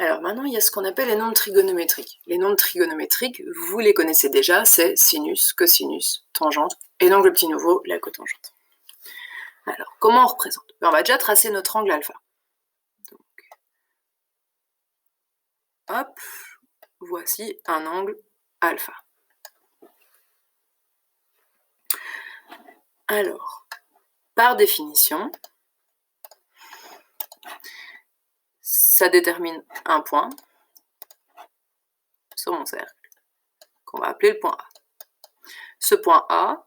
Alors maintenant, il y a ce qu'on appelle les nombres trigonométriques. Les nombres trigonométriques, vous les connaissez déjà, c'est sinus, cosinus, tangente, et donc le petit nouveau, la cotangente. Alors, comment on représente? On va déjà tracer notre angle alpha. Donc, hop, voici un angle alpha. Alors, par définition, ça détermine un point sur mon cercle, qu'on va appeler le point A. Ce point A,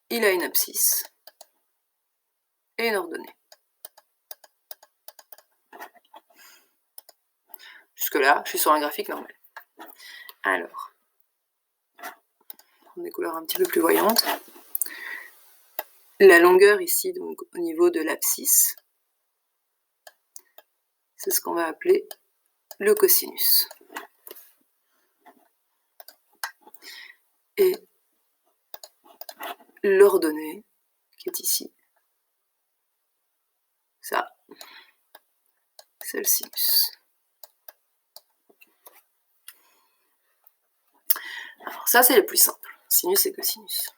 il a une abscisse et une ordonnée. Jusque-là, je suis sur un graphique normal. Alors, on a des couleurs un petit peu plus voyantes. La longueur ici, donc au niveau de l'abscisse, c'est ce qu'on va appeler le cosinus. Et l'ordonnée, qui est ici, ça, c'est le sinus. Alors ça, c'est le plus simple, sinus et cosinus.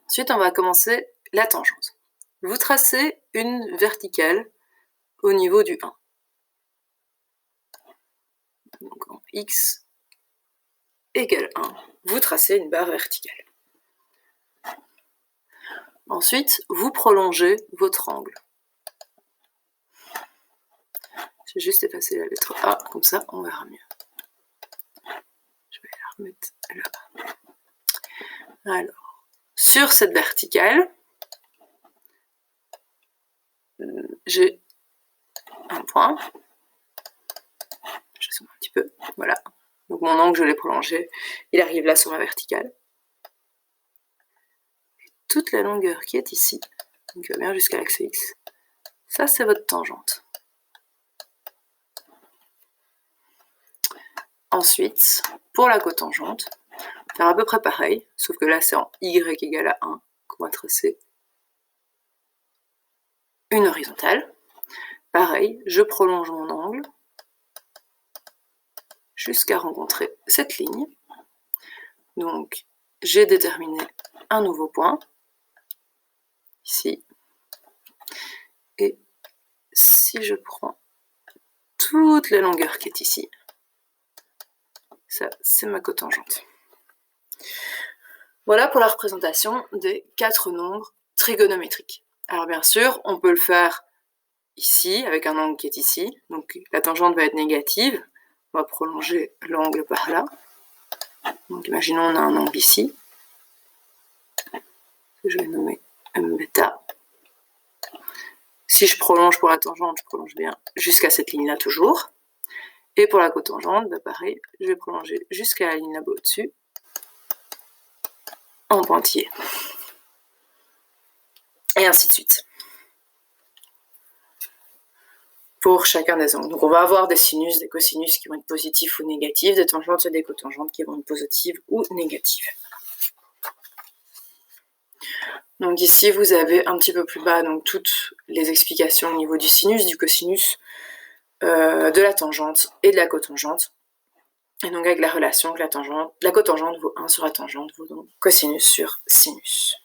Ensuite, on va commencer la tangente. Vous tracez une verticale au niveau du 1. Donc en x égale 1, vous tracez une barre verticale. Ensuite, vous prolongez votre angle. Je vais juste effacer la lettre A, comme ça on verra mieux. Je vais la remettre là. Alors, sur cette verticale, j'ai un point. Je zoome un petit peu, voilà. Donc mon angle, je l'ai prolongé, il arrive là sur ma verticale. Et toute la longueur qui est ici, donc qui va bien jusqu'à l'axe X, ça c'est votre tangente. Ensuite, pour la cotangente, faire à peu près pareil, sauf que là c'est en y égale à 1 qu'on va tracer une horizontale. Pareil, je prolonge mon angle jusqu'à rencontrer cette ligne. Donc, j'ai déterminé un nouveau point, ici. Et si je prends toute la longueur qui est ici, ça, c'est ma cotangente. Voilà pour la représentation des 4 nombres trigonométriques. Alors bien sûr, on peut le faire ici, avec un angle qui est ici. Donc la tangente va être négative. On va prolonger l'angle par là. Donc imaginons on a un angle ici, que je vais nommer m bêta. Si je prolonge pour la tangente, je prolonge bien jusqu'à cette ligne-là toujours. Et pour la cotangente, bah pareil, je vais prolonger jusqu'à la ligne là-bas au-dessus, en pointillé. Et ainsi de suite. Pour chacun des angles. Donc on va avoir des sinus, des cosinus qui vont être positifs ou négatifs, des tangentes et des cotangentes qui vont être positives ou négatives. Donc ici vous avez un petit peu plus bas donc toutes les explications au niveau du sinus, du cosinus, de la tangente et de la cotangente. Et donc avec la relation que la cotangente vaut 1 sur la tangente vaut donc cosinus sur sinus.